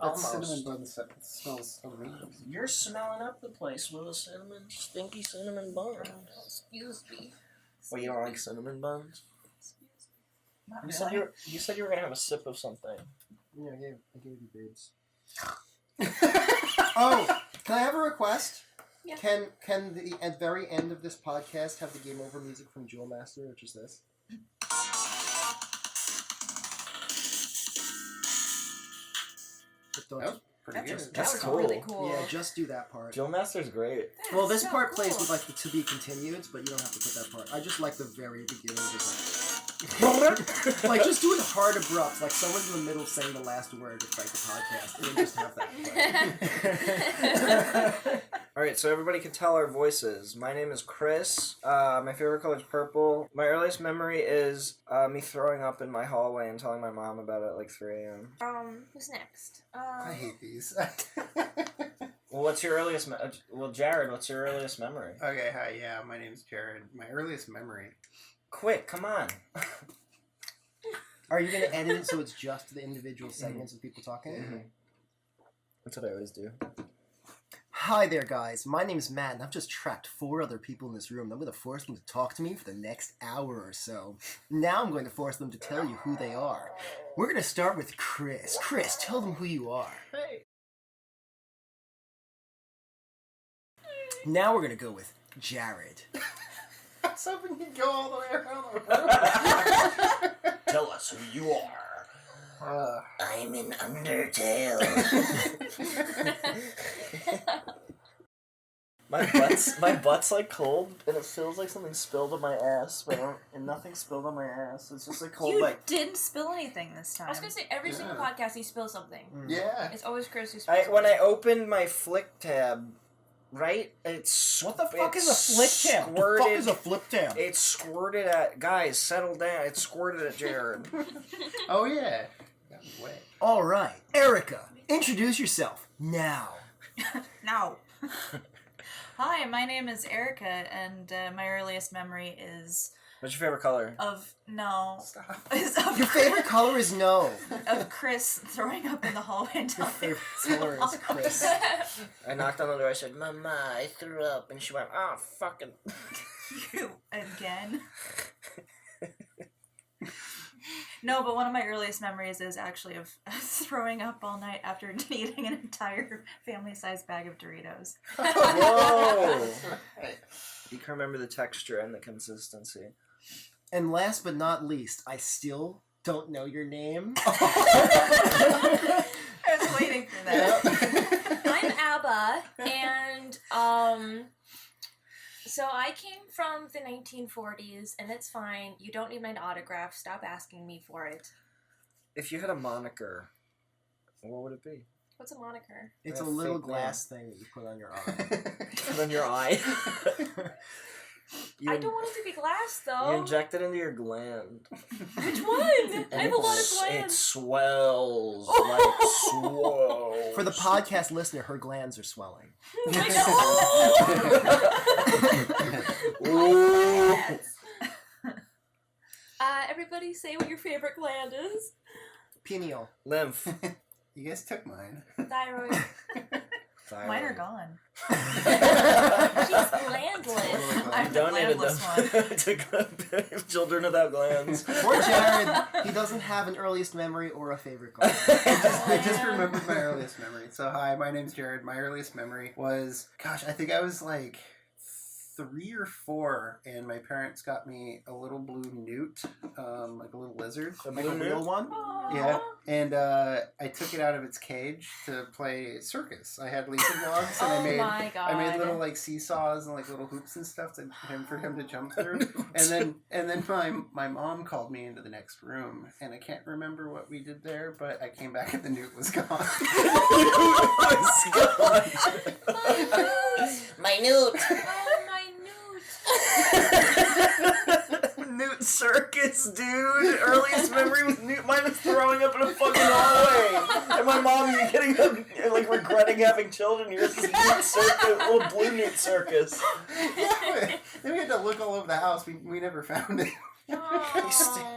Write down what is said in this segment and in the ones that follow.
Almost. cinnamon bun smells amazing. You're smelling up the place with a stinky cinnamon bun. Excuse me. Well, you don't like cinnamon buns? Not You really. said you were gonna have a sip of something. Yeah, I gave you babes. Oh, can I have a request? Yeah. Can the at very end of this podcast have the game over music from Jewel Master, which is this? But don't- That was pretty good. That That's was cool. really cool. Yeah, just do that part. Joe Master's great. That Well, is this so part cool. plays with like the to be continued, but you don't have to put that part. I just like the very beginning. Just like just do it hard abrupt, like someone's in the middle saying the last word to start the podcast, and then just have that play. Alright, so everybody can tell our voices. My name is Chris. My favorite color is purple. My earliest memory is me throwing up in my hallway and telling my mom about it at like 3 a.m. Who's next? I hate these. Well, what's your earliest Jared, what's your earliest memory? Okay, hi, yeah, my name's Jared. My earliest memory. Quick, come on. Are you gonna edit it so it's just the individual segments of people talking? Mm-hmm. That's what I always do. Hi there, guys. My name is Matt, and I've just trapped 4 other people in this room. I'm going to force them to talk to me for the next hour or so. Now I'm going to force them to tell you who they are. We're going to start with Chris. Chris, tell them who you are. Hey. Now we're going to go with Jared. I was hoping you'd go all the way around. Tell us who you are. I'm in Undertale. my butt's like cold, and it feels like something spilled on my ass, but nothing spilled on my ass. It's just like cold. You like didn't spill anything this time. I was gonna say every single podcast you spill something. Yeah. It's always Chris who spills. when I opened my Flick tab, right? What the fuck is a flick tab? What the fuck is a flip tab? It squirted at guys. Settle down. It squirted at Jared. Oh, yeah. That was wet. All right, Erica, introduce yourself now. No. Hi, my name is Erica, and my earliest memory is What's your favorite color? of no. Stop. Is of Your favorite color is no. of Chris throwing up in the hallway and Your telling favorite color is Chris. I knocked on the door. I said, "Mama, I threw up," and she went, "Oh, fucking." you again. No, but one of my earliest memories is actually of throwing up all night after eating an entire family-sized bag of Doritos. Whoa! Right. You can remember the texture and the consistency. And last but not least, I still don't know your name. I was waiting for that. I'm Abba, and so I came from the 1940s, and it's fine. You don't need my autograph. Stop asking me for it. If you had a moniker, what would it be? What's a moniker? It's A a little fake glass thing that you put on your eye. Put on your eye. I don't want it to be glass, You though. inject it into your gland. Which one? I have a lot of It glands. swells like swole. For the podcast listener, her glands are swelling. I know. Ooh. Everybody say what your favorite gland is. Pineal. Lymph. You guys took mine. Thyroid. Thyroid. Mine are gone. She's glandless. I'm the Donated glandless them to children without glands. Poor Jared, he doesn't have an earliest memory or a favorite color. I just remembered my earliest memory. So, hi, my name's Jared. My earliest memory was, I think I was like 3 or 4, and my parents got me a little blue newt, like a little lizard. Like a real one? Yeah, and I took it out of its cage to play circus. I had leaping logs, and Oh I my god. made little like seesaws and like little hoops and stuff for him to jump through. and then my mom called me into the next room, and I can't remember what we did there, but I came back and the newt was gone. My newt. Oh, my newt. Newt circus, dude. Earliest memory was Newt. Mine was throwing up in a fucking hallway, and my mom getting like regretting having children. Here's this Newt circus, little blue Newt circus. Yeah, but then we had to look all over the house. We never found it.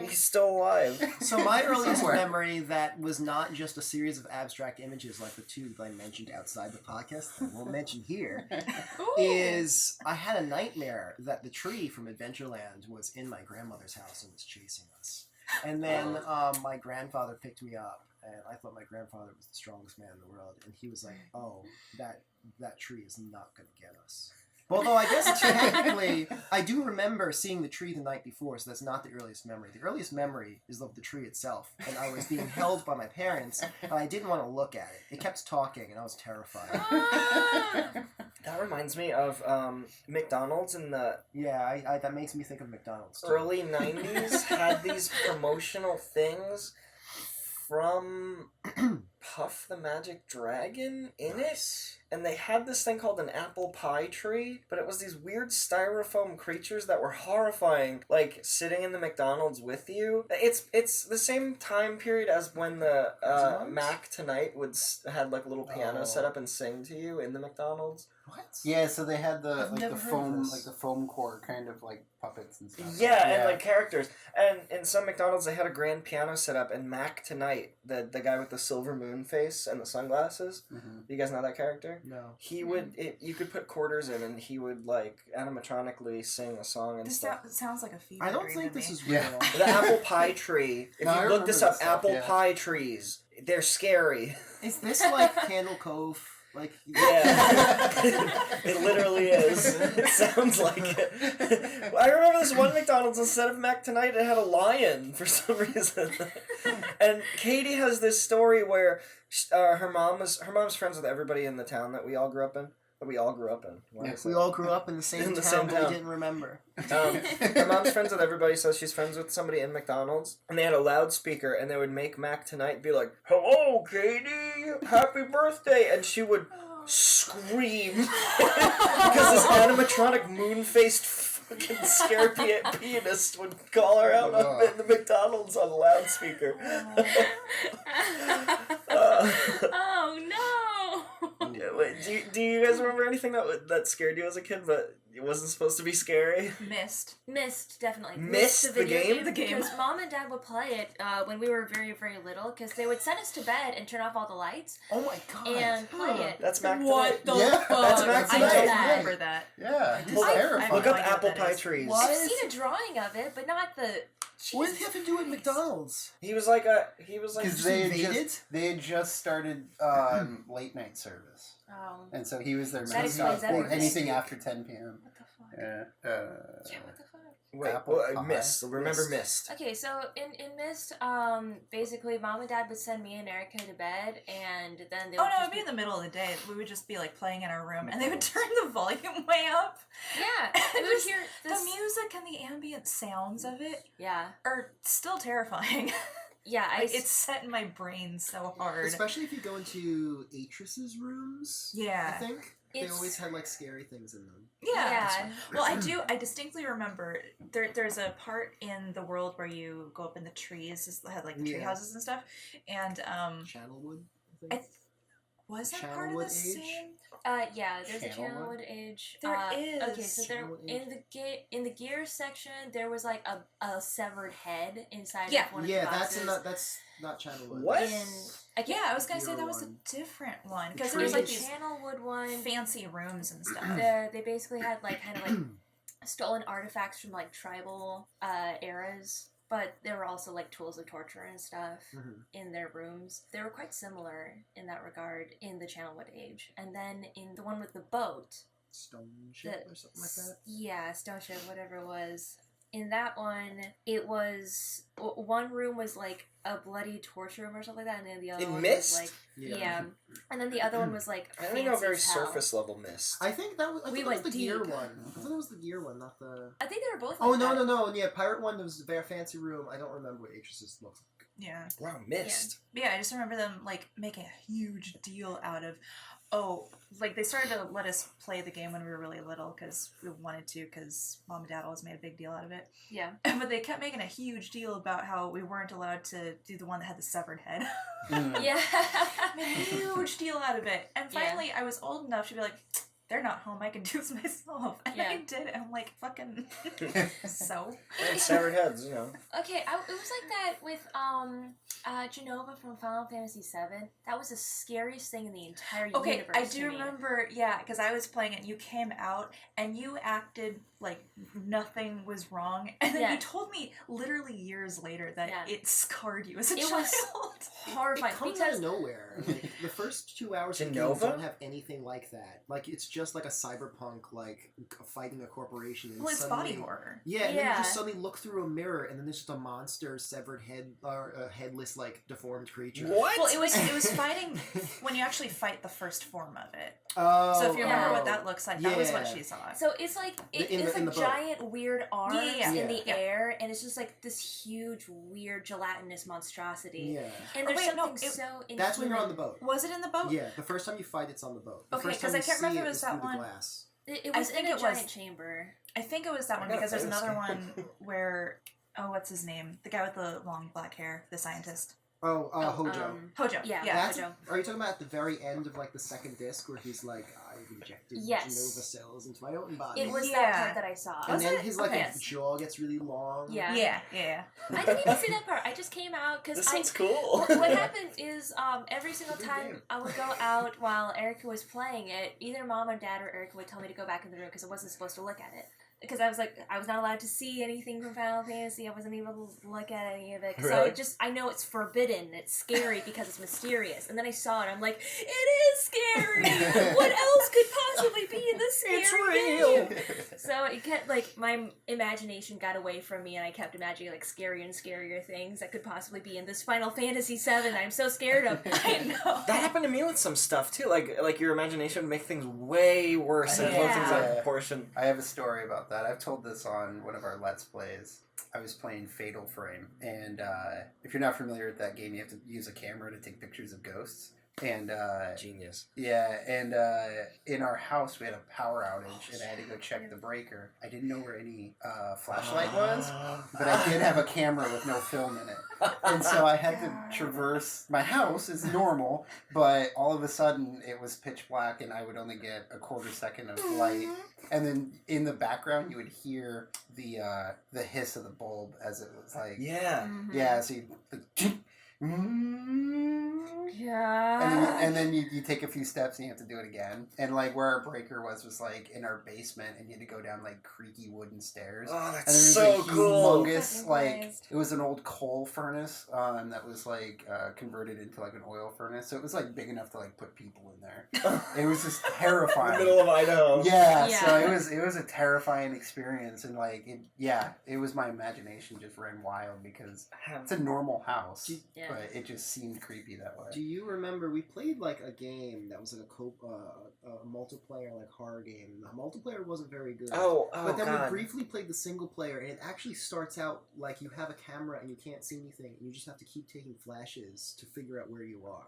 He's still alive. So my earliest Somewhere. memory that was not just a series of abstract images like the two that I mentioned outside the podcast that I won't mention here is I had a nightmare that the tree from Adventureland was in my grandmother's house and was chasing us. And then my grandfather picked me up, and I thought my grandfather was the strongest man in the world, and he was like, "Oh, that tree is not going to get us." Although I guess technically, I do remember seeing the tree the night before, so that's not the earliest memory. The earliest memory is of the tree itself, and I was being held by my parents, and I didn't want to look at it. It kept talking, and I was terrified. That reminds me of McDonald's in the Yeah, I that makes me think of McDonald's, too. early 90s had these promotional things from Puff the Magic Dragon in it. And they had this thing called an apple pie tree, but it was these weird styrofoam creatures that were horrifying, like sitting in the McDonald's with you. It's the same time period as when the Mac Tonight had like a little piano set up and sing to you in the McDonald's. What? Yeah, so they had I've never heard of this. the foam core kind of like puppets and stuff. Yeah, and like characters. And in some McDonald's, they had a grand piano set up, and Mac Tonight, the guy with the silver moon face and the sunglasses, you guys know that character? No. He would, you could put quarters in, and he would like animatronically sing a song and This stuff. sounds like a fever I don't dream think to this me. is real. Yeah. The apple pie tree. If No, I you look this remember up, this stuff, apple yeah. pie trees. They're scary. Is this like Candle Cove? Like Yeah. It literally is. It sounds like it. I remember this one McDonald's, instead of Mac Tonight, it had a lion for some reason. And Katie has this story where her mom's friends with everybody in the town that we all grew up in. Why Yeah, is we that? all grew up in the same In the town, same but town. we didn't remember. Her mom's friends with everybody, so she's friends with somebody in McDonald's, and they had a loudspeaker, and they would make Mac Tonight be like, "Hello, Katie, happy birthday," and she would scream because this animatronic moon-faced fucking scare pianist would call her out in the McDonald's on a loudspeaker. Oh no! Yeah, wait, do you guys remember anything that scared you as a kid, but it wasn't supposed to be scary? Missed, definitely. Missed the video game? The game. Because Mom and Dad would play it when we were very, very little, because they would send us to bed and turn off all the lights Oh my god. and play it. That's Mac What Tonight. the Yeah, fuck? that's Mac I Tonight. don't remember that. Yeah, it's Look up- terrifying. Look up I know apple what that pie is. trees. What? I've seen a drawing of it, but not the... What does he have to do at McDonald's? He was like Because Just they invaded? had just started late night service, and so he was their That mascot explains for everything. anything after 10 p.m. What the fuck? Yeah. Yeah, what the fuck? wait, apple pie. Mist. Remember Mist. Okay, so in Mist, basically Mom and Dad would send me and Erica to bed, and then they would Oh no, just it'd be in the middle of the day. We would just be like playing in our room, and they would turn the volume way up. Yeah, And we would just hear this... The music and the ambient sounds of it Yeah. are still terrifying. Yeah, Like, it's set in my brain so hard. Especially if you go into Atrus's rooms. Yeah. I think. They It's- always had like scary things in them. Yeah. Well, I distinctly remember there's a part in the world where you go up in the trees, it had like the tree Yeah. houses and stuff, and Channelwood, I think. was that part of Channelwood the Age? same? Yeah, there's a Channelwood? Channelwood Age. There Okay, is. so there Channelwood in the gear section there was like a severed head inside Yeah. of one of Yeah, the boxes. that's not Channelwood. What? Yeah, I was gonna say Gear that was a one. different one The because So there was there's like the these Channelwood one. fancy rooms and stuff. They basically had like kind of like stolen artifacts from like tribal eras, but there were also like tools of torture and stuff Mhm. in their rooms. They were quite similar in that regard in the Channelwood Age, and then in the one with the boat, Stone ship or something like that. yeah, stone ship, whatever it was. In that one, it was one room was like a bloody torture room or something like that, and then the other In one Mist? was like yeah. And then the other one was like I only know very fancy as hell. surface level Mist. I think that was. I We think it was went the gear deep. one. I thought it was the gear one, not the. I think they were both. Oh like no that. no no! Yeah, pirate one was a very fancy room. I don't remember what Atrus's looked like. Yeah. Wow, Mist. But yeah, I just remember them like making a huge deal out of, like they started to let us play the game when we were really little because we wanted to because Mom and Dad always made a big deal out of it. Yeah. But they kept making a huge deal about how we weren't allowed to do the one that had the severed head. Mm. Yeah. Made a huge deal out of it. And Yeah. finally, I was old enough to be like, they're not home. I can do this myself. And Yeah. I did. And I'm like, fucking. So. And severed heads, you know. Okay, it was like that with Genova from Final Fantasy VII. That was the scariest thing in the entire Okay, universe. I to do me. remember, yeah, because I was playing it and you came out and you acted like nothing was wrong. And then Yeah. you told me literally years later that Yeah. it scarred you as a It child. was horrifying It comes because out of nowhere. Like, the first 2 hours of the game Genova? don't have anything like that. Like, it's just like a cyberpunk, like, fighting a corporation. And Well, it's suddenly, body horror. Yeah, and then you Yeah. just suddenly look through a mirror, and then there's just a monster, severed head, or a headless, like, deformed creature. What? Well, it was fighting when you actually fight the first form of it. Oh, So if you remember Yeah. what that looks like, that was what Yeah. she saw. so it's like In it's the like boat. giant weird arms Yeah. in the Yeah. air, and it's just like this huge weird gelatinous monstrosity. Yeah. And Oh, there's wait, no, something it- so inhuman. That's when you're on the boat. Was it in the boat? Yeah, the first time you fight, it's on the boat. The Okay, first 'cause time I you can't remember see if it it was is that through the one. glass. It I was think in a it giant was- chamber. I think it was that I one gotta because there's play this another game. one where, oh, what's his name? The guy with the long black hair, the scientist. Oh, Hojo. Hojo. Yeah. Yeah. That's, Hojo. are you talking about at the very end of like the second disc where he's like, I've injected Yes. Genova cells into my own body? It was that Yeah. part that I saw. and Was then it? his like Okay. his jaw gets really long. Yeah. Yeah. I didn't even see that part. I just came out because This I. sounds cool. What happened is every single Good time game. I would go out while Erica was playing it, either mom or dad or Erica would tell me to go back in the room because I wasn't supposed to look at it. Because I was like, I was not allowed to see anything from Final Fantasy. I wasn't able to look at any of it. So Really? I know it's forbidden. It's scary because it's mysterious. And then I saw it. I'm like, it is scary. What else could possibly be in this scary It's real. game? So it kept like my imagination got away from me, and I kept imagining like scarier and scarier things that could possibly be in this Final Fantasy VII. I'm so scared of. I know. That happened to me with some stuff too. Like your imagination would make things way worse and blow things out of Yeah. proportion. I have a story about that. I've told this on one of our Let's Plays. I was playing Fatal Frame, and if you're not familiar with that game, you have to use a camera to take pictures of ghosts. And Genius. yeah, and in our house we had a power outage, and I had to go check the breaker. I didn't know where any flashlight was, but I did have a camera with no film in it, and so I had to traverse. My house is normal, but all of a sudden it was pitch black, and I would only get a quarter second of light. And then in the background, you would hear the hiss of the bulb as it was like, Yeah. Mhm. yeah. So you, like, Yeah. and then you take a few steps and you have to do it again. And like where our breaker was like in our basement, and you had to go down like creaky wooden stairs. Oh, And that's there was so a cool. humongous, Fucking like, Christ. it was an old coal furnace that was, like, converted into, like, an oil furnace. So it was, like, big enough to, like, put people in there. It was just In terrifying. the middle of Idaho. Yeah, Yeah. so it was a terrifying experience, and, like, it was my imagination just ran wild because it's a normal house, Yeah. but it just seemed creepy that way. Do you remember we played like a game that was like a multiplayer like horror game? The multiplayer wasn't very good. Oh But then God. we briefly played the single player, and it actually starts out like you have a camera and you can't see anything, and you just have to keep taking flashes to figure out where you are.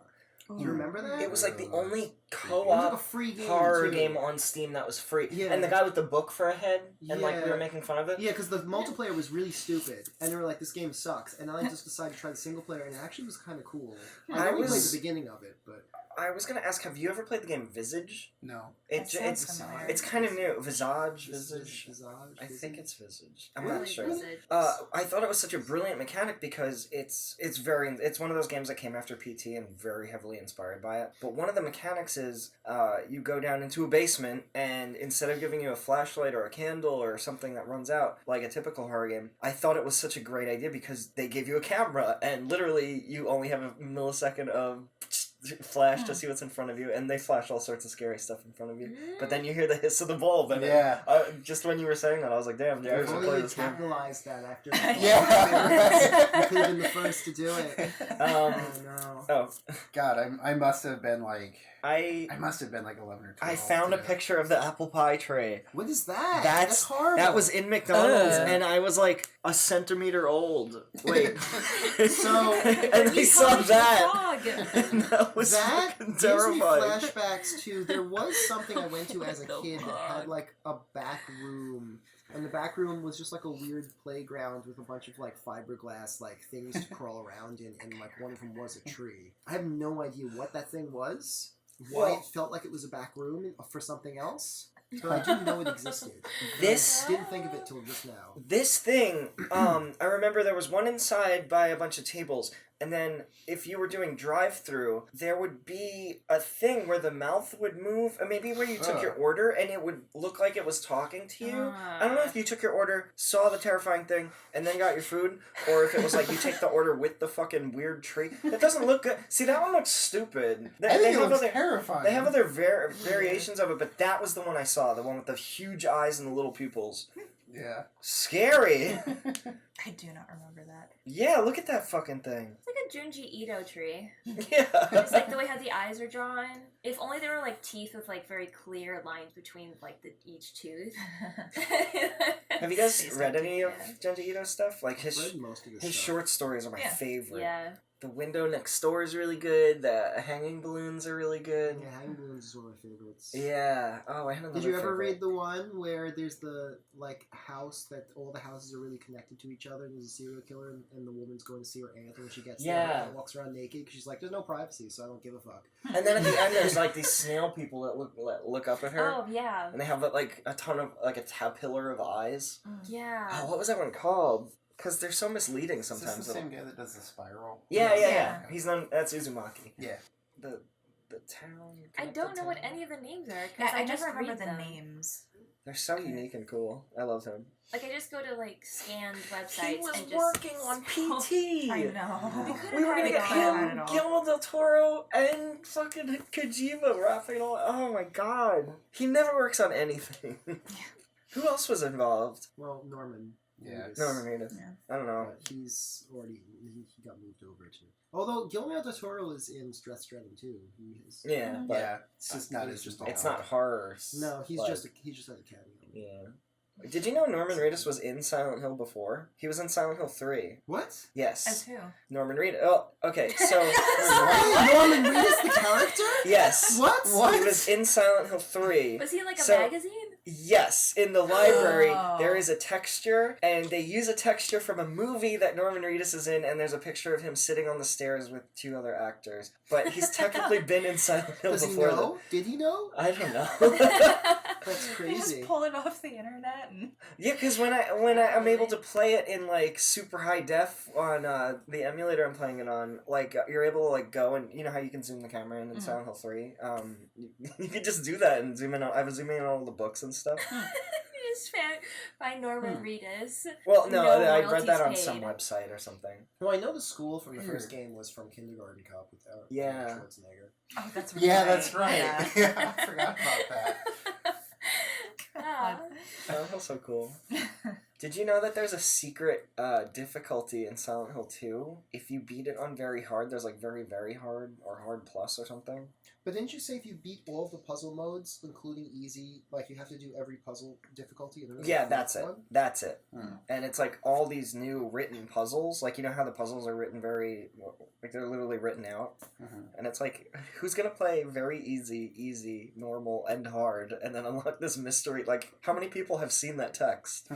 Do you remember that? It was like the only It was like a co-op free game horror too. game on Steam that was free. Yeah. And the guy with the book for a head, and like we Yeah. were making fun of it. Yeah, because the multiplayer was really stupid, and they were like, "This game sucks." And then I just decided to try the single player, and it actually was kind of cool. I I only played was- the beginning of it, but I was gonna ask, have you ever played the game Visage? No. That sounds It's familiar. it's kind of new. Visage. I Visage? think it's Visage. I'm Really? not sure. Visage. I thought it was such a brilliant mechanic because it's one of those games that came after PT and very heavily inspired by it. But one of the mechanics is you go down into a basement, and instead of giving you a flashlight or a candle or something that runs out like a typical horror game, I thought it was such a great idea because they give you a camera, and literally you only have a millisecond of flash to see what's in front of you, and they flash all sorts of scary stuff in front of you. But then you hear the hiss of the bulb, and Yeah. just when you were saying that, I was like, damn, dude, I If should only play you this game. capitalized that after. Yeah. You could have been the first to do it. Um, Oh no. Oh, God, I must have been like I 11 or 12. I found a too. picture of the apple pie tray. What is that? That's horrible. That was in McDonald's, Ugh. and I was like a centimeter old. Wait, So- and I saw that. And that was That fucking gives me terrifying. flashbacks to there was something I went to as a Oh, kid that had like a back room, and the back room was just like a weird playground with a bunch of like fiberglass like things to crawl around in, and like one of them was a tree. I have no idea what that thing was, why Well- it felt like it was a back room for something else, but I didn't know it existed. This- I didn't think of it till just now. This thing, I remember there was one inside by a bunch of tables, and then if you were doing drive-through, there would be a thing where the mouth would move, and maybe where you took your order, and it would look like it was talking to you. I don't know if you took your order, saw the terrifying thing, and then got your food, or if it was like you take the order with the fucking weird tree. It doesn't look good. See, that one looks stupid. I think it have looks other, terrifying. they have other variations of it, but that was the one I saw, the one with the huge eyes and the little pupils. Yeah. Scary. I do not remember that. Yeah, look at that fucking thing. It's like a Junji Ito tree. Yeah. It's like the way how the eyes are drawn. If only there were like teeth with like very clear lines between like each tooth. Have you guys These read are any of deep, Junji Ito's stuff? Like I've read most of this his stuff. short stories are my Yeah. favorite. Yeah. The Window Next Door is really good. The Hanging Balloons are really good. Yeah, Hanging Balloons is one of my favorites. Yeah. Oh, I had another Did you ever favorite. read the one where there's the like house that all the houses are really connected to each other and there's a serial killer and the woman's going to see her aunt and when she gets there Yeah. walks around naked because she's like there's no privacy so I don't give a fuck. And then at the end, there's like these snail people that look up at her, Oh yeah. and they have like a ton of like a pillar of eyes. Yeah. Oh, what was that one called? Because they're so misleading Is this sometimes. the same guy that does the spiral? Yeah. Yeah. He's not. That's Uzumaki. Yeah. The town. I Connected don't know what Town? any of the names are. 'Cause Yeah, I just never remember read the them. names. They're so unique and cool. I love him. Like I just go to like scanned websites He was and just working on scroll. PT. I know. We could've We were had gonna it get all. him, Guillermo del Toro, and fucking Kojima wrapping it all. Oh my god. He never works on anything. Who else was involved? Well, Norman. Yeah. Reedus. Norman Reedus. Yeah. I don't know. But he's already he got moved over to. Although Guillermo del Toro is in Death Stranding too. He is. Yeah, but Yeah. It's just not as just. it's not horror. No, he's like- just had a cameo. Yeah. Did you know Norman Reedus was in Silent Hill before? He was in Silent Hill 3. What? Yes. As who? Norman Reedus. Oh, okay. So, Norman Reedus, the character? yes. What? He was in Silent Hill 3. Was he like a So- magazine? Yes, in the library, Oh. there is a texture, and they use a texture from a movie that Norman Reedus is in, and there's a picture of him sitting on the stairs with 2 other actors. But he's technically been in Silent Hill Does he before know? Did he know? I don't know. That's They crazy. just pull it off the internet and Yeah, because when I'm able to play it in like super high def on the emulator I'm playing it on, like you're able to like go and you know how you can zoom the camera in Silent Hill 3. You could just do that and zoom in. I was zooming in on all the books and stuff. You just find Norman Reedus. Well, no, No I read royalties that on paid. some website or something. Well, I know the school from the first game was from Kindergarten Cop with Yeah. Schwarzenegger. oh, that's right. Yeah, that's right. Yeah. Yeah, I forgot about that. Ah. Silent Hill's so cool. Did you know that there's a secret difficulty in Silent Hill 2? If you beat it on very hard, there's like very, very hard or hard plus or something. But didn't you say if you beat all of the puzzle modes, including easy, like you have to do every puzzle difficulty? And there was Yeah, a that's fourth it. one? That's it. Hmm. And it's like all these new written puzzles. Like, you know how the puzzles are written very, like they're literally written out? Mhm. And it's like, who's gonna play very easy, normal, and hard, and then unlock this mystery? Like, how many people have seen that text?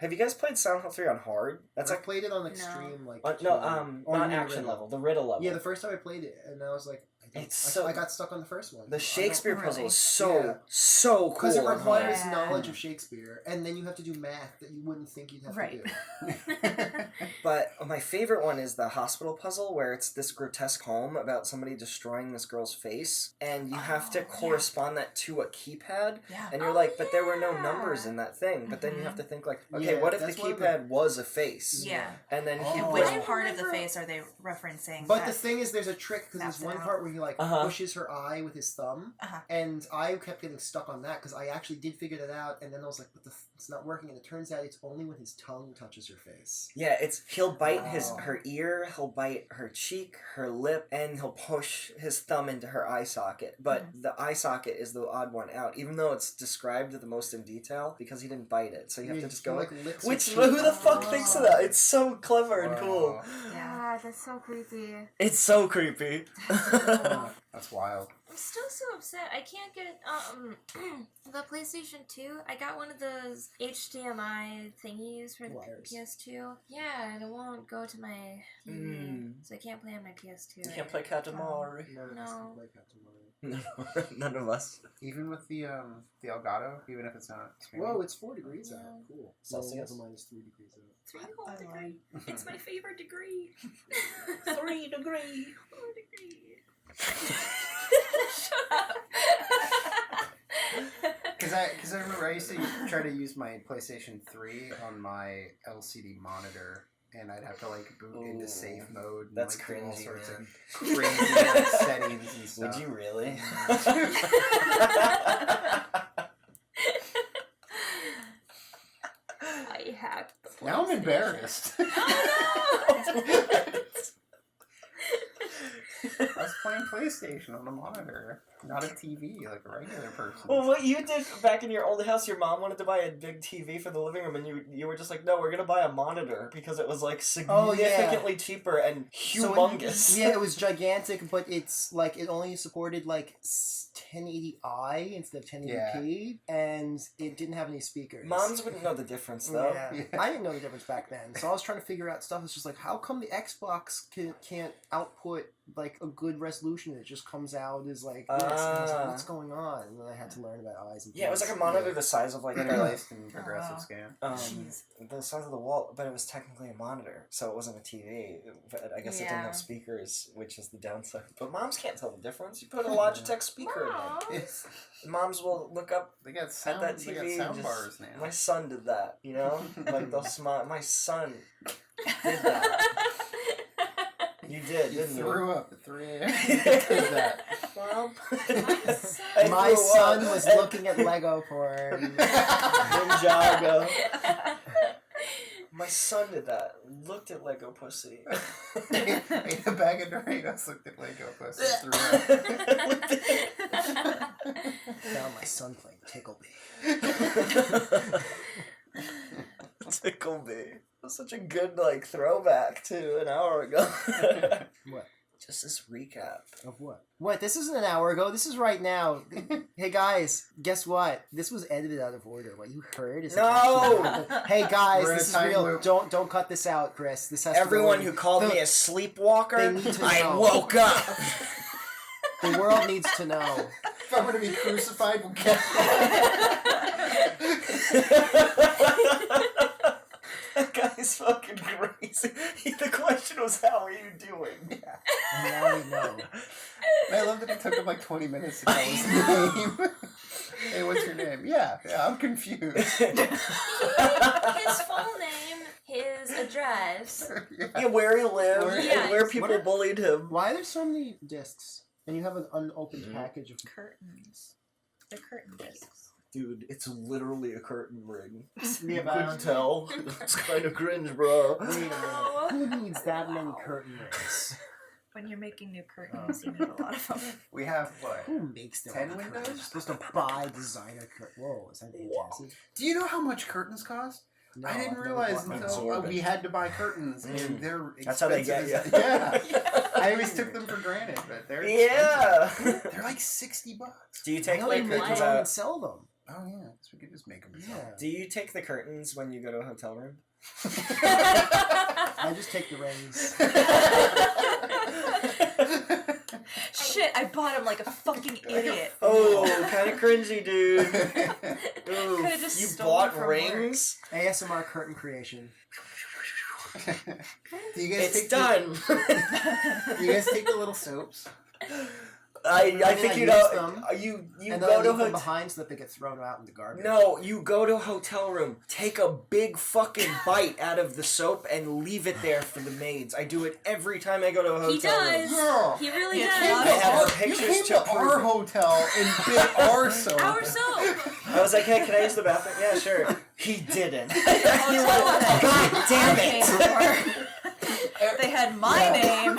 Have you guys played Silent Hill 3 on hard? That's I like, played it on extreme, like no, on not the action riddle. level, the riddle level. Yeah, the first time I played it, and I was like, I got stuck on the first one. The Shakespeare really. Puzzle is Yeah. so cool. Because it on requires Yeah. knowledge of Shakespeare, and then you have to do math that you wouldn't think you'd have Right. to do. But my favorite one is the hospital puzzle, where it's this grotesque home about somebody destroying this girl's face, and you have to Oh, yeah. correspond that to a keypad. Yeah. And you're Oh, like, but there were no yeah. numbers in that thing. But then you Mhm. have to think like, okay, Yeah, what if the that's one of the- keypad was a face? Yeah. And then he Oh. And put- which I part of the remember- face are they referencing? But that- the thing is, there's a trick because there's Maps it one out. part where he like Uh-huh. pushes her eye with his thumb, Uh-huh. and I kept getting stuck on that because I actually did figure that out, and then I was like, but it's not working, and it turns out it's only when his tongue touches her face. Yeah, he'll bite Wow. her ear, he'll bite her cheek, her lip, and he'll push his thumb into her eye socket. But the eye socket is the odd one out, even though it's described the most in detail because he didn't bite it. So you have Yeah, to just he, go like licks her which cheek. who the fuck Oh. thinks of that? It's so clever and cool. Wow. Yeah, that's so creepy. It's so creepy. That's wild. I'm still so upset. I can't get the PlayStation 2. I got one of those HDMI thingies for the Wires. PS2. Yeah, and it won't go to my TV, so I can't play on my PS2. You can't play Katamari. No, No. it's not like that tomorrow. None of us. Even with the Elgato, even if it's not streaming. Whoa, it's 4 degrees out. Yeah. Cool. Celsius? Well, minus 3 degrees out. 3 whole I degree. lied. It's my favorite degree. 3 degree. 4 degree. Shut up. Because I remember I used to try to use my PlayStation 3 on my LCD monitor, and I'd have to like boot into safe mode. And, That's like, do all cringy, sorts man. of crazy like, settings and stuff. Would you really? I hacked the Now I'm PlayStation. embarrassed. Oh I was playing PlayStation on a monitor, not a TV like a regular person. Well, what you did back in your old house, your mom wanted to buy a big TV for the living room, and you were just like, no, we're gonna buy a monitor because it was like Oh, yeah. significantly cheaper and So humongous. yeah, it was gigantic, but it's like it only supported like 1080i instead of 1080p, and it didn't have any speakers. Moms wouldn't know the difference though. Yeah. Yeah. I didn't know the difference back then, so I was trying to figure out stuff. It's just like, how come the Xbox can't output like a good resolution? It just comes out as like this. And I was like, what's going on? And then I had to learn about eyes and Yeah, it was like a things. monitor the size of like Interlaced and progressive wow. scan. Jeez. the size of the wall, but it was technically a monitor, so it wasn't a TV. But I guess it didn't Yeah. have speakers, which is the downside. But moms can't tell the difference. You put a Logitech speaker in there. It's, Moms will look up they got at sound. that They TV. got sound and bars just, now. my son did that, you know? Like they'll smile. My son did that. You did, You didn't you? threw up at 3 a.m. Did that. Mom? My My son was looking at Lego porn. Ninjago. My son did that. Looked at Lego pussy. Ate a bag of Doritos, looked at Lego pussy, threw up. Found my son playing Tickle Me. Tickle me. That's such a good like throwback to an hour ago. What? Just this recap. Of what? What? This isn't an hour ago. This is right now. Hey guys, guess what? This was edited out of order. What you heard is No! Hey guys, We're in this a is time real. loop. Don't cut this out, Chris. This has to Everyone go who in. called The- me a sleepwalker, they need to I know. woke up. The world needs to know. If I'm gonna be crucified, we'll get That guy's fucking crazy. The question was, how are you doing? And now we know. I love that it took him like 20 minutes to tell his name. Hey, what's your name? Yeah, I'm confused. His full name, his address. Yeah, where he lived, Yeah. and where people What are- bullied him. Why are there so many discs? And you have an unopened package of. Curtains. They're curtain discs. Dude, it's literally a curtain ring. Yeah, You but I couldn't don't- tell. It's kind of cringe, bro. Wait a minute. No. Who needs that many curtain rings? When you're making new curtains, you need a lot of them. We have what? Who makes their 10 own curtains? windows? You're supposed to buy designer curtains. Whoa, is that fantastic? Do you know how much curtains cost? No, I didn't I've never realize bought one. until Absorbent. we had to buy curtains, and Mm. they're That's how they expensive get as- you. Yeah. I always took them for granted, but they're Yeah. expensive. They're like $60. Do you I take know the they make curtains them out? and sell them. Oh yeah, so we could just make them. Yeah. Do you take the curtains when you go to a hotel room? I just take the rings. Shit, I bought him like a fucking idiot. Oh, kind of cringy, dude. Ooh, Coulda just you stolen bought from rings? ASMR curtain creation. Do you guys It's take done. Do you guys take the little soaps? I mean, think I you use know. them, You and then go I to leave them hotel. behind so that they get thrown out in the garbage. No, you go to a hotel room, take a big fucking bite out of the soap, and leave it there for the maids. I do it every time I go to a hotel He does. room. Girl, He really Yeah, does. I have you pictures came to to prove our it. hotel and bit our soap. Our soap. I was like, hey, can I use the bathroom? Yeah, sure. He didn't. He went, Hotel God damn I it. paid for. They had my name.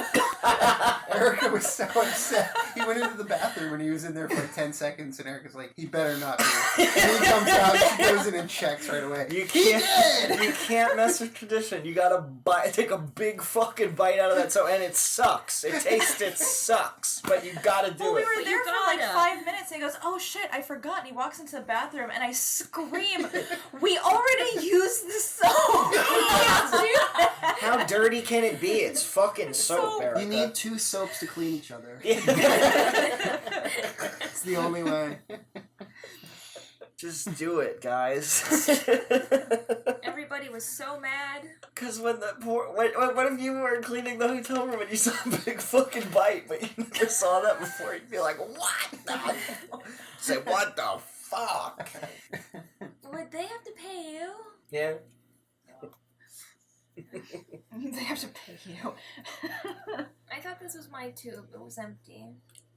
Erica was so upset. He went into the bathroom and he was in there for like 10 seconds, and Erica's like, he better not be. And he comes out, she goes in and checks right away. You He can't. did! You can't mess with tradition. You gotta take a big fucking bite out of that soap, and it sucks. It sucks, but you gotta do Well, we it. were But there you for like gotta. 5 minutes, and he goes, "Oh shit, I forgot." And he walks into the bathroom, and I scream, "We already used the soap. We can't do that." How dirty can it be? It's fucking soap, So- Erica. You need 2 soaps to clean each other. Yeah. It's the only way. Just do it, guys. Everybody was so mad. Because when the what if you were cleaning the hotel room and you saw a big fucking bite, but you never saw that before? You'd be like, what the? Say, what the fuck? Would they have to pay you? Yeah. They have to pay you. I thought this was my tube. It was empty.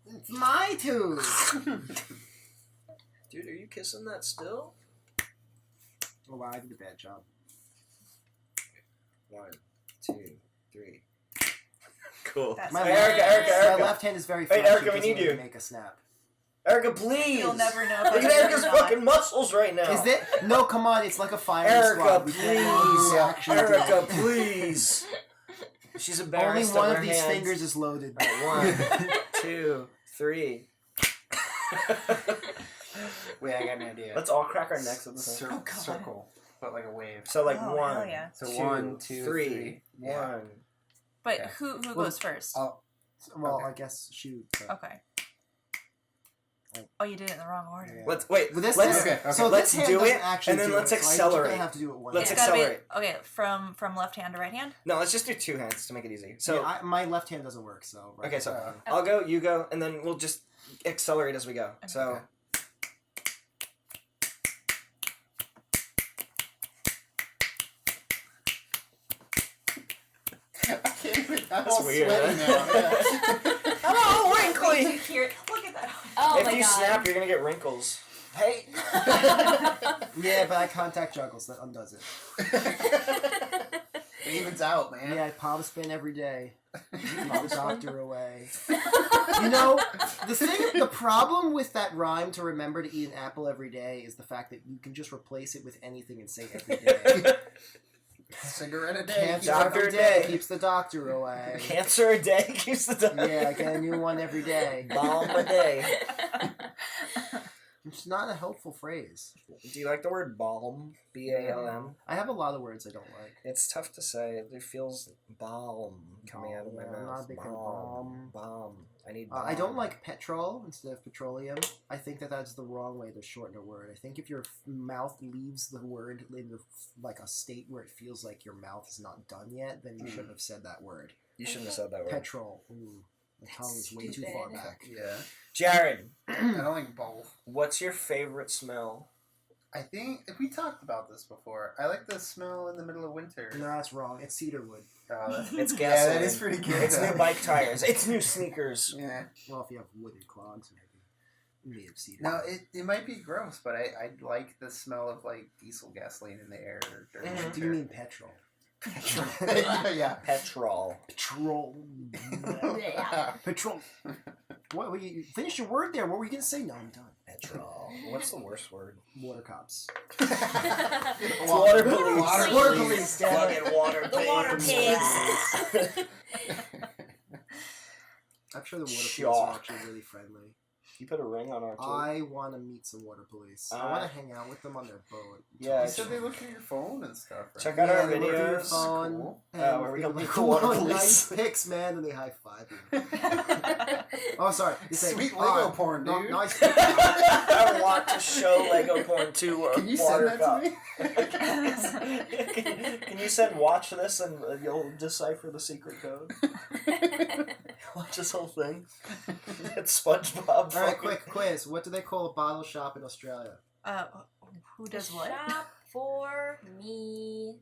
It's my tooth. Dude, are you kissing that still? Oh wow, I did a bad job. 1, 2, 3. Cool. That's My nice. Erica. My left hand is very Hey, flashy. Erica, it we doesn't need really you. Make a snap. Erica, please! You'll never know. Look at Erica's fucking muscles right now. Is it? No, come on. It's like a firing Erica, squad. We can't do please! reaction to Erica, it. please! She's Only embarrassed one of of her these hands. fingers is loaded. 1, 2, 3. Wait, I got an idea. Let's all crack our necks with the same. Oh, God. Circle, but like a wave. So like Oh, 1, hell yeah. So 2, 1, 2, 3. 3. Yeah. 1. But Okay. who Well, goes first? Well, Okay. I guess shoot. But Okay. Oh, you did it in the wrong order. Yeah. Let's wait. But this let's okay. So let's this hand do doesn't it, actually and then do let's it, so accelerate. I have to do it one. Let's It's gotta be accelerate. okay from left hand to right hand. No, let's just do 2 hands to make it easy. So Yeah, my left hand doesn't work. So right okay, so now. I'll go, you go, and then we'll just accelerate as we go. So Okay. I'm That's all weird, sweaty huh? now. Yeah. I'm all Did wrinkly. you hear it? Look at that. Oh If my you god. snap, you're gonna get wrinkles. Hey. Yeah, but I contact juggles. That undoes it. It evens out, man. Yeah, I palm spin every day. Keep the doctor away. You know, the problem with that rhyme to remember to eat an apple every day is the fact that you can just replace it with anything and say every day. Cigarette a day. Cancer Doctor every a day day. keeps the doctor away. Cancer a day keeps the dog. Yeah, I get a new one every day. Bomb a day. It's not a helpful phrase. Do you like the word balm? B-A-L-M? I have a lot of words I don't like. It's tough to say. It feels balm coming out of my Yeah, mouth. I'm not a big fan of Balm. Balm. I need balm. I don't like petrol instead of petroleum. I think that that's the wrong way to shorten a word. I think if your mouth leaves the word in like a state where it feels like your mouth is not done yet, then you shouldn't have said that word. You shouldn't have said that word. Petrol. Ooh, my tongue is way too far stupid. back. Yeah. Jared, I don't like both. what's your favorite smell? I think if we talked about this before, I like the smell in the middle of winter. No, that's wrong. It's cedar wood. It's yeah, gasoline. that is pretty good. It's though. new bike tires. It's new sneakers. Yeah. Well, if you have wooden clogs, maybe. Made of cedar. No, it might be gross, but I like the smell of like diesel gasoline in the air during Mhm. Do winter. you mean petrol? yeah. Petrol. Petrol. Petrol. What? You finished your word there. What were you gonna say? No, I'm done. Petrol. What's the worst word? Water cops. Water police. Water police. Damn it. Fucking water The water pigs. I'm sure the water police Shock. are actually really friendly. You put a ring on our tube. I want to meet some water police. I want to hang out with them on their boat. Yeah, You said they look at your phone and stuff. Right? Check out our they look at your videos. phone, Cool. and where we they go like, meet the water "Wow, police." nice pics, man, and they high five you. Oh, sorry. You say, Sweet "Oh, Lego porn, no- dude." nice. I want to show Lego porn to a Can you water send that cop. to me? Can you send watch this and you'll decipher the secret code? Watch this whole thing. It's SpongeBob. All right, fucking- quick quiz. What do they call a bottle shop in Australia? Who does what? Shop for me.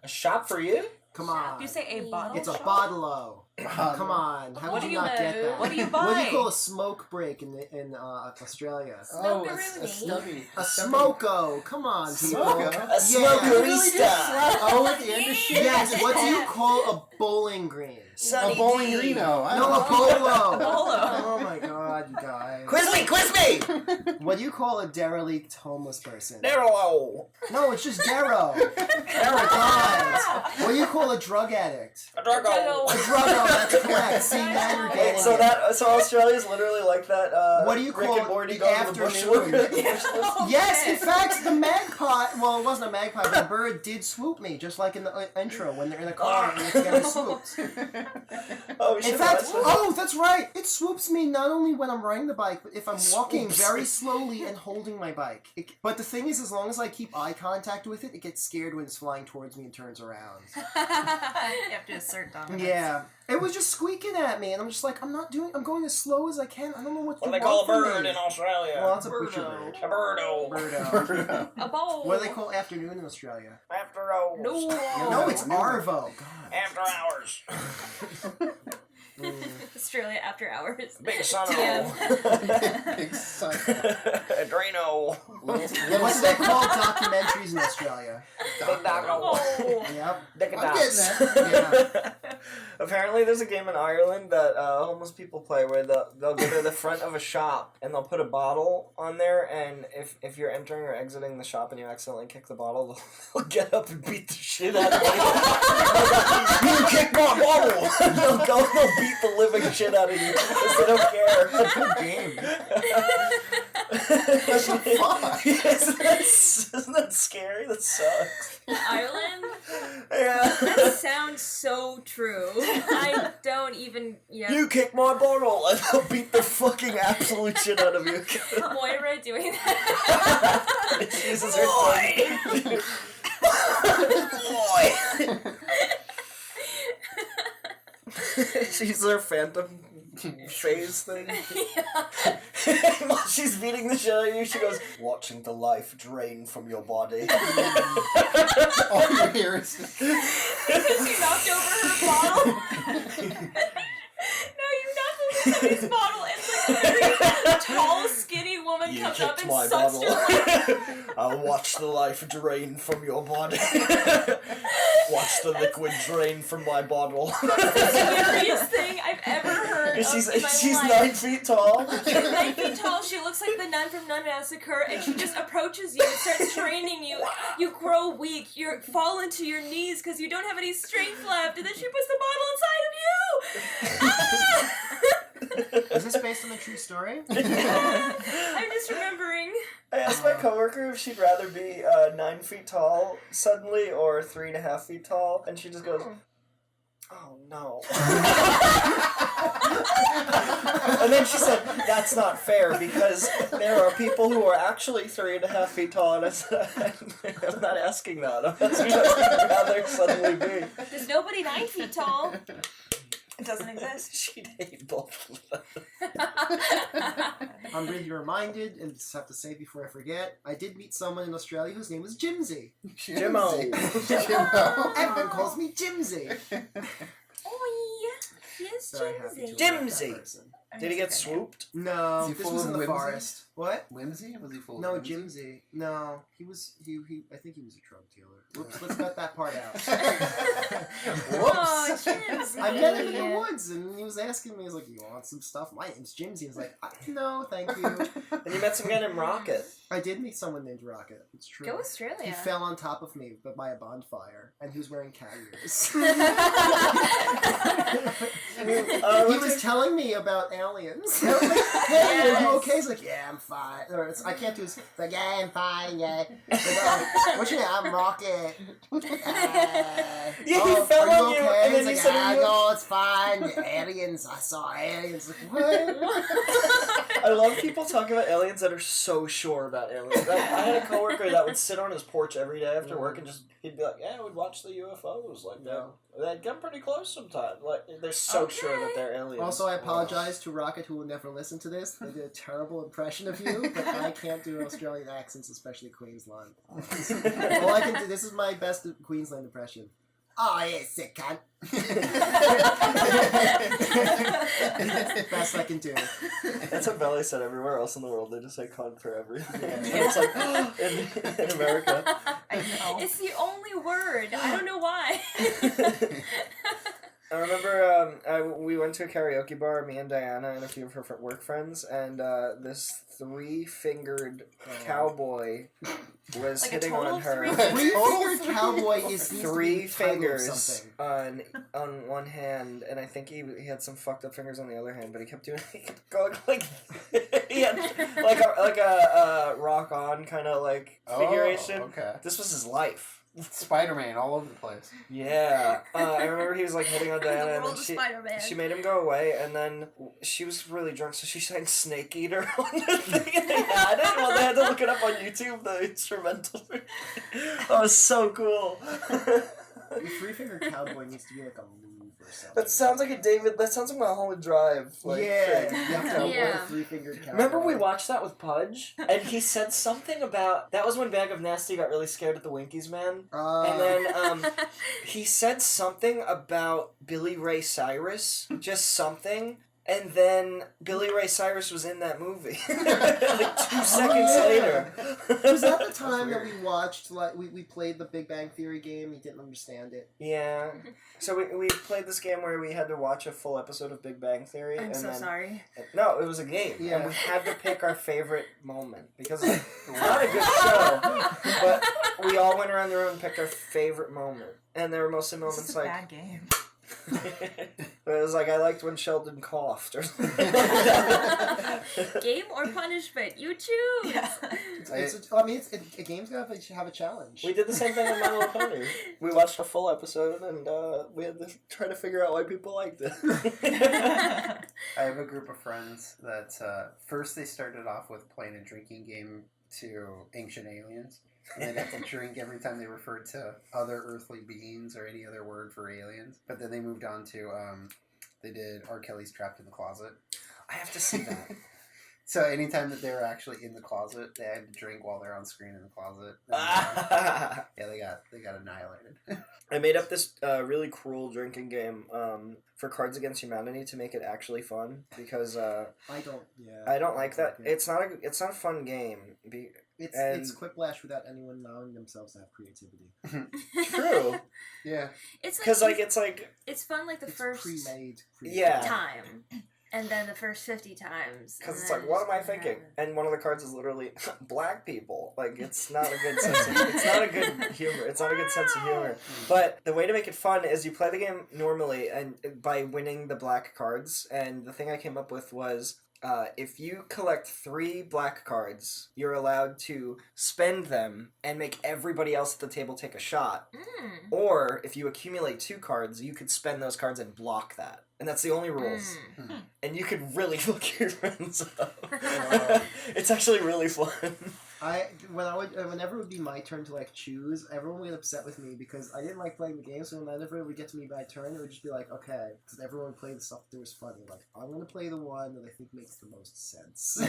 A shop for you? Come on. You say a bottle? It's a shop? bottle-o. Come on. How What would do you you not get know? that? What do you What do you buy? call a smoke break in Australia? Oh, Smokeroonie. a stubby. A smoko. Come on, people. Smoko? A Yeah. smokerista. Oh, at the end of shit. Yes. What do you call a bowling green? Sunny A bowling D. greeno. I No, don't a know. bolo. Bolo. Oh my god, you guys. Quiz me! What do you call a derelict homeless person? Darrow. No, it's just Darrow. Darrow dies. What do you call a drug addict? A Dargo. A druggo, that's correct. See, now you're getting Wait, so it. so Australia's literally like that. What do you Rick call and Morty the go to the bush afternoon? look- Yes, in fact, the magpie, well, it wasn't a magpie, but the bird did swoop me, just like in the intro when they're in the car and it's getting swooped. Oh, we In should fact, watch that. oh, that's right. It swoops me not only when when I'm riding the bike, but if I'm walking very slowly and holding my bike. But the thing is, as long as I keep eye contact with it, it gets scared when it's flying towards me and turns around. You have to assert dominance. Yeah. It was just squeaking at me, and I'm just like, I'm going as slow as I can. I don't know what What you do they want call a from bird me. in Australia? Well, that's a butcher bird. A birdo. Birdo. A bowl. What do they call afternoon in Australia? After hours. No. No, it's Arvo. God. After hours. Australia after hours. Big son TM. Big son. Drano. What do they call documentaries in Australia? Big doggo. Oh. Yep. Dick and I'm dots. getting Yeah. Apparently there's a game in Ireland that homeless people play where they'll go to the front of a shop and they'll put a bottle on there, and if you're entering or exiting the shop and you accidentally kick the bottle, they'll get up and beat the shit out of you. You kicked my bottle! They'll beat the living shit out of you because they don't care. Good game. That's fun. Isn't that scary? That sucks. Ireland? Yeah. That sounds so true. I don't even. Yeah. You kick my bottle and they'll beat the fucking absolute shit out of you. Moira doing that. She uses her thing. Boy. She's her phantom phase thing. While she's beating the shit out of you, she goes, watching the life drain from your body. All you hear is Because you knocked over her bottle. No, you knocked over somebody's bottle, and like every tall, skinny woman You comes up kicked and my sucks bottle. your life. I'll watch the life drain from your body. Watch the liquid drain from my bottle. The scariest thing I've ever heard of She's in my 9 life. feet tall. She's 9 feet tall. She looks like the nun from Nun Massacre, and she just approaches you and starts training you. You grow weak. You fall into your knees because you don't have any strength left, and then she puts the bottle inside of you. Ah! Is this based on a true story? I'm just remembering. I asked my coworker if she'd rather be 9 feet tall suddenly or 3.5 feet tall, and she just goes, "Oh no." And then she said, "That's not fair because there are people who are actually 3.5 feet tall," and I said, "I'm not asking that. I'm asking what I'd rather suddenly be." There's nobody 9 feet tall. It doesn't exist. She'd hate both of them. I'm really reminded, and just have to say before I forget, I did meet someone in Australia whose name was Jimsy. Jimmo. Jimmo. Everyone calls me Jimsy. Oi, yes, Very happy to Jimsy. have met that Jimsy. person. Did he get swooped? No, Is he this full was of in the whimsy? forest. What? Whimsy? Was he full of No, whimsy? Jimsy. No, he was. He. I think he was a drug dealer. Whoops. Let's cut that part out. Oh, Whoops. Jimsy. I met him in the woods, and he was asking me. He was like, "You want some stuff?" My name's Jimsy. I was like, "No, thank you." And you met some guy named Rocket. I did meet someone named Rocket. It's true. Go Australia. He fell on top of me, but by a bonfire, and he was wearing cat ears. He was telling me about aliens. I was like, "Hey, are you okay?" He's like, "Yeah, I'm fine." Or I can't do his. Like, "Yeah, I'm fine. Yeah." Like, what's your name? I'm Rocket. Yeah, he "Oh, fell are you on you, okay?" and then He's you like, said, "Are you "No, it's fine. Aliens. I saw aliens." Like, what? I love people talking about aliens that are so sure about aliens. I had a coworker that would sit on his porch every day after work and just he'd be like, "Yeah, I would watch the UFOs. Like they'd come pretty close sometimes. Like they're so sure that they're aliens." Also, I apologize to Rocket, who will never listen to this. I did a terrible impression of you, but I can't do Australian accents, especially Queensland. All I can do. This is my best Queensland impression. Oh, yeah, sick cunt. Best I can do. That's what Belly said everywhere else in the world. They just say "cunt" for everything. It's like in America. I know. It's the only word. I don't know why. I remember we went to a karaoke bar, me and Diana and a few of her work friends, and this 3-fingered cowboy was Like a hitting total on of her. 3 Three-fingered cowboy is 3 fingers something. on one hand, and I think he had some fucked up fingers on the other hand, but he kept going like this. Yeah, like a rock on kind of like figuration. Okay. This was his life. Spider-Man all over the place. Yeah, I remember he was like hitting on Diana, The and world then of Spider-Man. she made him go away, and then she was really drunk, so she sang Snake Eater on the thing, and they had it. Well, they had to look it up on YouTube, the instrumental. That was so cool. The three-fingered cowboy needs to be like a move or something. That sounds like that sounds like Mulholland Drive. Like, yeah, thing. you have to have Yeah. a three-fingered cowboy. Remember we watched that with Pudge, and he said something about that was when Bag of Nasty got really scared at the Winkies man, and then he said something about Billy Ray Cyrus, just something. And then Billy Ray Cyrus was in that movie. Like 2 seconds later. Was that the time that we watched, like, we played the Big Bang Theory game? You didn't understand it. Yeah. So we played this game where we had to watch a full episode of Big Bang Theory. I'm and so then, sorry. No, it was a game. Yeah. And we had to pick our favorite moment. Because it's not a good show. But we all went around the room and picked our favorite moment. And there were mostly This moments is a like... bad game. But it was like, I liked when Sheldon coughed. Or something. Game or punishment? You choose. Yeah. A game's got to have a challenge. We did the same thing with My Little Pony. We watched a full episode and we had to try to figure out why people liked it. I have a group of friends that first they started off with playing a drinking game to ancient aliens. And they'd have to drink every time they referred to other earthly beings or any other word for aliens. But then they moved on to, they did R. Kelly's Trapped in the Closet. I have to see that. So anytime that they were actually in the closet, they had to drink while they're on screen in the closet. And, yeah, they got annihilated. I made up this really cruel drinking game for Cards Against Humanity to make it actually fun because I don't. Yeah. I don't like that. it. It's not a fun game. It's quiplash without anyone allowing themselves to have creativity. True. Yeah. It's Because like it's it's fun like the It's first pre-made. Yeah. time, and then the first 50 times. Because and it's then like, what am I just thinking? happens. And one of the cards is literally black people. Like, it's not a good sense of, it's not a good humor. It's not a good sense of humor. But the way to make it fun is you play the game normally and by winning the black cards. And the thing I came up with was if you collect 3 black cards, you're allowed to spend them and make everybody else at the table take a shot. Mm. Or if you accumulate 2 cards, you could spend those cards and block that. And that's the only rules. Mm. And you could really look your friends up. It's actually really fun. Whenever it would be my turn to like choose, everyone would get upset with me because I didn't like playing the game. So whenever it would get to me by turn, it would just be like, okay, because everyone would play the stuff that was funny. Like, I'm gonna play the one that I think makes the most sense.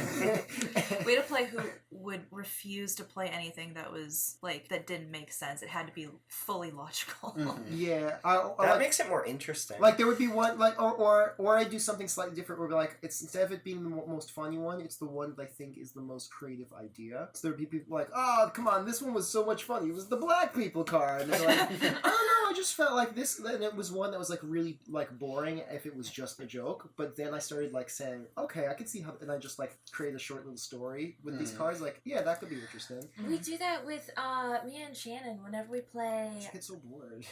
We had a play who would refuse to play anything that was like that didn't make sense. It had to be fully logical. Mhm. Yeah, That makes it more interesting. like there would be one like or I do something slightly different where we're like it's instead of it being the most funny one, it's the one that I think is the most creative idea. So there would be people like, oh come on, this one was so much fun. It was the black people card. And they're like, I don't know, I just felt like this, and it was one that was like really like boring if it was just a joke. But then I started like saying, okay, I can see how, and I just like create a short little story with these cards. Like, yeah, that could be interesting. We do that with me and Shannon whenever we play I get so bored.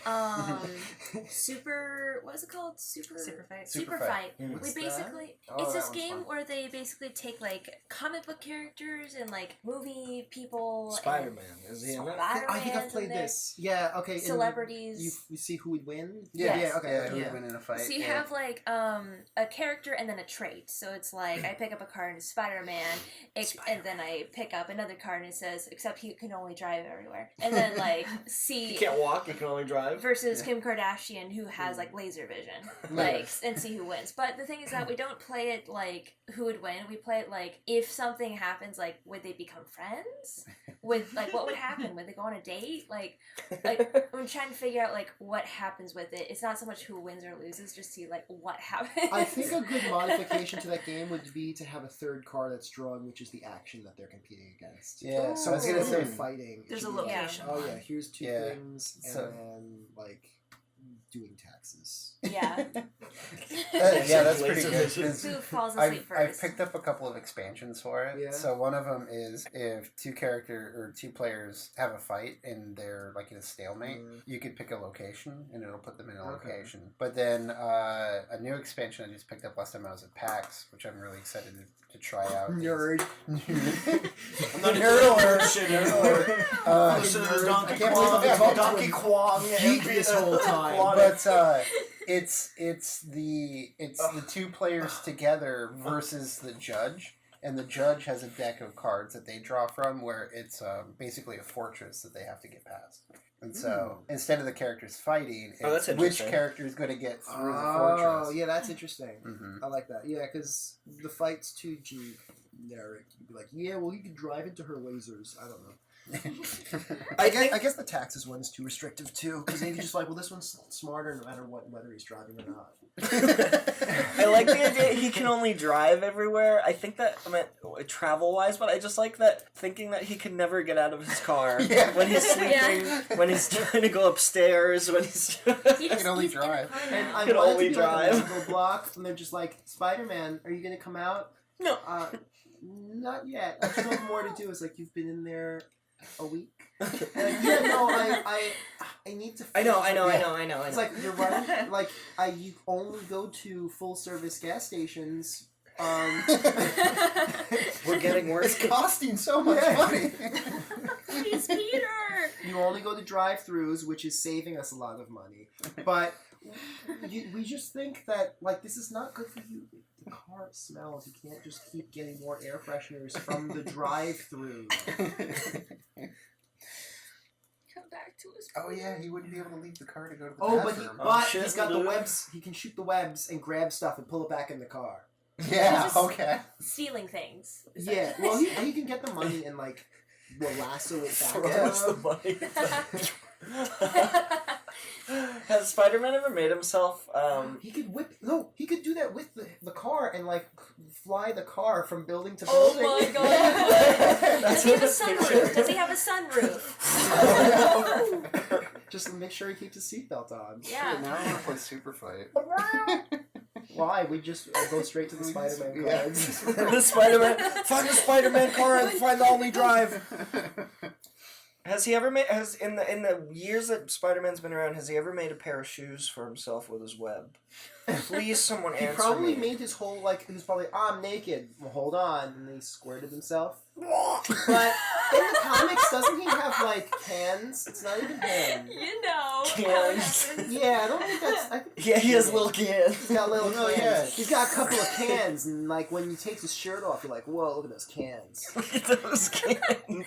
super, what is it called? Super Fight. Super Fight. Mm. We What's basically that? it's Oh, this that one's game fun. where they basically take like comic book characters and like movie people Spider-Man. Is he in it? I think I've played this. Yeah, okay. and Celebrities. You see who would win? Yes. Yeah, okay. Yeah, who yeah. would win in a fight? So you yeah. have like a character and then a trait. So it's like I pick up a card and Spider-Man, and then I pick up another card and it says except he can only drive everywhere. And then like see You can't walk, you can only drive. versus Kim Kardashian who has like laser vision, like and see who wins. But the thing is that we don't play it like who would win. We play it like if something happens, like would they become friends? With like what would happen? Would they go on a date? Like I'm trying to figure out like what happens with it. It's not so much who wins or loses, just see like what happens. I think a good modification to that game would be to have a third card that's drawn, which is the action that they're competing against. Yeah, So I was instead gonna of say fighting, it There's should a be like, location. oh yeah, here's 2 Yeah. things, and So- then like doing taxes. Yeah. Yeah, that's pretty Laser good. vision. 'Cause Who falls asleep I've first? picked up a couple of expansions for it. Yeah. So one of them is if two players have a fight and they're like in a stalemate, you could pick a location and it'll put them in a location. But then a new expansion I just picked up last time I was at PAX, which I'm really excited to try out. Nerd. I'm not nerd alert. Listen to the Donkey I can't believe Kong. I talked to Donkey him. Kong. Geek this whole time. But it's the two players together versus the judge, and the judge has a deck of cards that they draw from where it's basically a fortress that they have to get past. And so instead of the characters fighting, that's it's which interesting. character is going to get through the Oh, fortress. yeah, that's interesting. Mhm. I like that. Yeah, because the fight's too generic. You'd be like, yeah, well, you could drive into her lasers. I don't know. I guess the taxes one's too restrictive too, because then you're just like, well, this one's smarter no matter whether he's driving or not. I like the idea he can only drive everywhere. I think that, travel-wise, but I just like that thinking that he can never get out of his car. Yeah. When he's sleeping, Yeah. when he's trying to go upstairs, when he's... He can only he's in a drive. car And now. I Could wanted only to be like drive. a mental block, and they're just like, Spider-Man, are you going to come out? No. Not yet. I still have more to do. It's like, you've been in there a week? And like, yeah, no, I need to... I know. It's like, you're running, like, you only go to full-service gas stations. We're getting worse. It's costing so much Yeah. money. He's Peter. You only go to drive-thrus, which is saving us a lot of money. But we just think that, like, this is not good for you. The car smells. You can't just keep getting more air fresheners from the drive-thru. Come back to us. Oh yeah, he wouldn't be able to leave the car to go to the Oh, but bathroom. shit, he's got the dude. webs. He can shoot the webs and grab stuff and pull it back in the car. Yeah, Just- okay. Stealing things. Yeah, well, he can get the money and, like, will lasso it back. Throws the money. Has Spider-Man ever made himself, He could he could do that with the car and, like, fly the car from building to Oh building. my god. Does he have a sunroof? Does he have a sunroof? Just make sure he keeps his seatbelt on. Yeah. Now I want to play Super Fight. Why? We just go straight to the Spider-Man Yeah. cards. the Spider-Man... Find the Spider-Man car and find the only drive. Has he ever made... in the years that Spider-Man's been around, has he ever made a pair of shoes for himself with his web? Please, someone He answer probably me. made his whole, like, he was probably, I'm naked. Well, hold on. And then he squirted himself. But in the comics, doesn't he have, like, cans? It's not even him. You know. Cans. Yeah, I don't think that's... I think Yeah, he has little cans. he's got little Oh, cans. yeah. He's got a couple of cans, and, like, when he takes his shirt off, you're like, whoa, look at those cans. Look at those cans.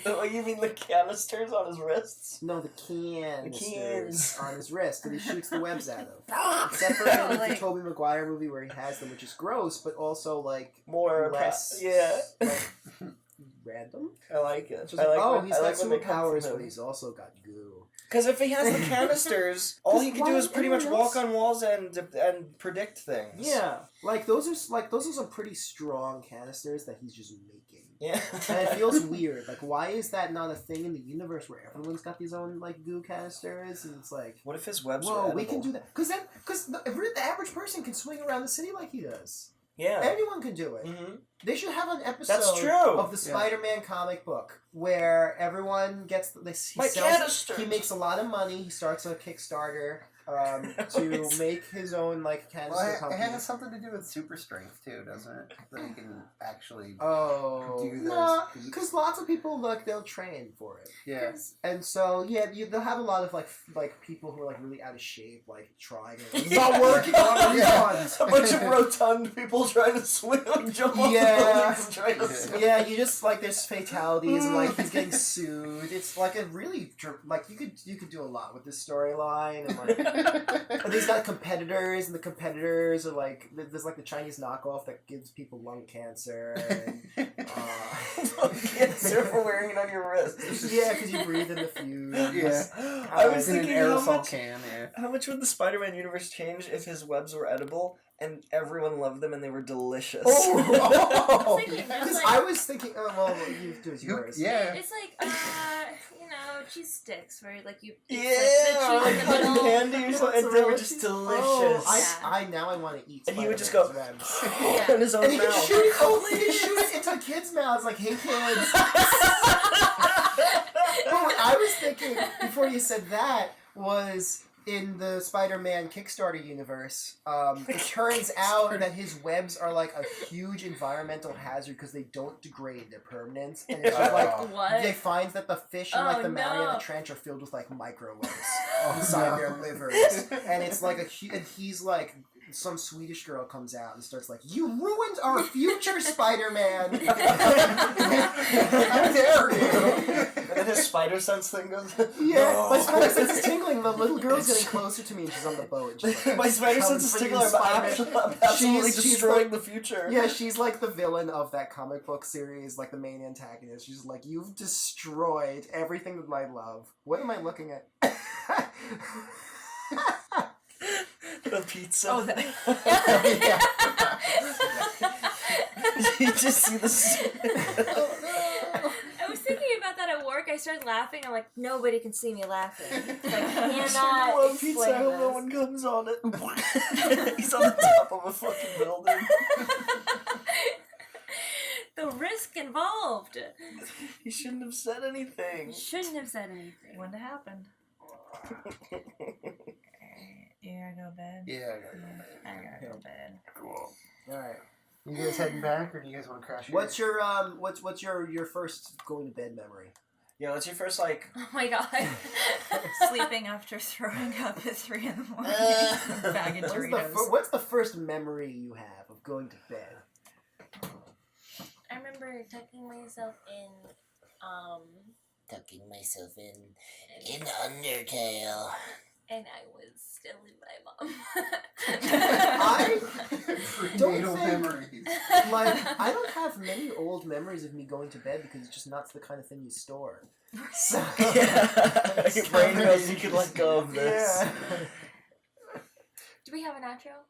Oh, you mean the canisters on his wrists? No, the cans cans. on his wrist that he shoots the webs out of. Except for in the Tobey Maguire movie where he has them, which is gross, but also, like, More less... yeah. like, random? I like it. Just I like oh, when, he's I got like when they come superpowers, from but him. he's also got goo. Because if he has the canisters, all he can do is pretty much Everyone walk on walls and predict things. Yeah, like those are some pretty strong canisters that he's just making. Yeah. And it feels weird. Like, why is that not a thing in the universe where everyone's got these own, like, goo canisters? And it's like, What if his webs whoa, were we can edible? do that. Because the average person can swing around the city like he does. Yeah. Anyone can do it. Mm-hmm. They should have an episode That's true. of the Spider-Man comic book where everyone gets canisters. he makes a lot of money. He starts a Kickstarter to make his own like canister Well, it company. has something to do with super strength too, doesn't it? That he can actually Oh, do those no, feats. because lots of people they'll train for it, Yeah. and so they'll have a lot of like people who are like really out of shape, like trying it. It's not working on refunds. A bunch of rotund people trying to swim and jump off Yeah. the buildings and trying to swim. Yeah, you just like there's fatalities and like he's getting sued. It's like a really like you could do a lot with this storyline and like and he's got competitors and the competitors are like there's like the Chinese knockoff that gives people lung cancer. And, Cancer for wearing it on your wrist. yeah, because you breathe in the fumes. Yeah. I was in an thinking how aerosol much, can, yeah. how much would the Spider-Man universe change if his webs were edible and everyone loved them and they were delicious? I was thinking, Because like- I was thinking, oh well, you do yours. Yeah. It's like, cheese sticks where like you Yeah, it's or like like the cheese in the cotton middle. candy or something, and they were Mozzarella just cheese? delicious. Oh, Yeah. now I want to eat. And he would just go Spider-Man's webs. Yeah. in his own And he could mouth. shoot it. Oh, he could shoot it into kids' mouths. Like, hey, kids. But what I was thinking before you said that was in the Spider-Man Kickstarter universe. It turns out that his webs are like a huge environmental hazard because they don't degrade; they're permanent. And it's just like What? they find that the fish in like Oh, the Mariana no. Trench are filled with like microwebs Oh, inside no. their livers, and it's like and he's like. Some Swedish girl comes out and starts like, "You ruined our future, Spider-Man!" How dare you? And then his spider sense thing goes. Yeah, No. my spider sense is tingling. The little girl's getting closer to me, and she's on the boat. And she's like, My spider "Coming sense is for you, tickling, but Spider-Man." absolutely She's destroying like- the future. Yeah, she's like the villain of that comic book series, like the main antagonist. She's like, "You've destroyed everything that I love." What am I looking at? The pizza. Oh, that. You just see this. I was thinking about that at work. I started laughing. I'm like, nobody can see me laughing. It's like, I Just cannot one pizza. I explain hope no this. one comes on it. He's on the top of a fucking building. The risk involved. He shouldn't have said anything. You shouldn't have said anything. Wouldn't have happened. You gotta go to bed. Yeah. I gotta go to bed. Cool. All right. You guys heading back, or do you guys want to crash? What's your what's your first going to bed memory? Yeah, what's your first like? Oh my god. Sleeping after throwing up at 3 in the morning. Bag of What's Doritos. what's the first memory you have of going to bed? I remember tucking myself in Undertale. and I was still in my mom. I don't Prenatal think- memories. Like, I don't have many old memories of me going to bed because it's just not the kind of thing you store. So, Your brain goes, you can let go of this. yeah. Do we have an outro?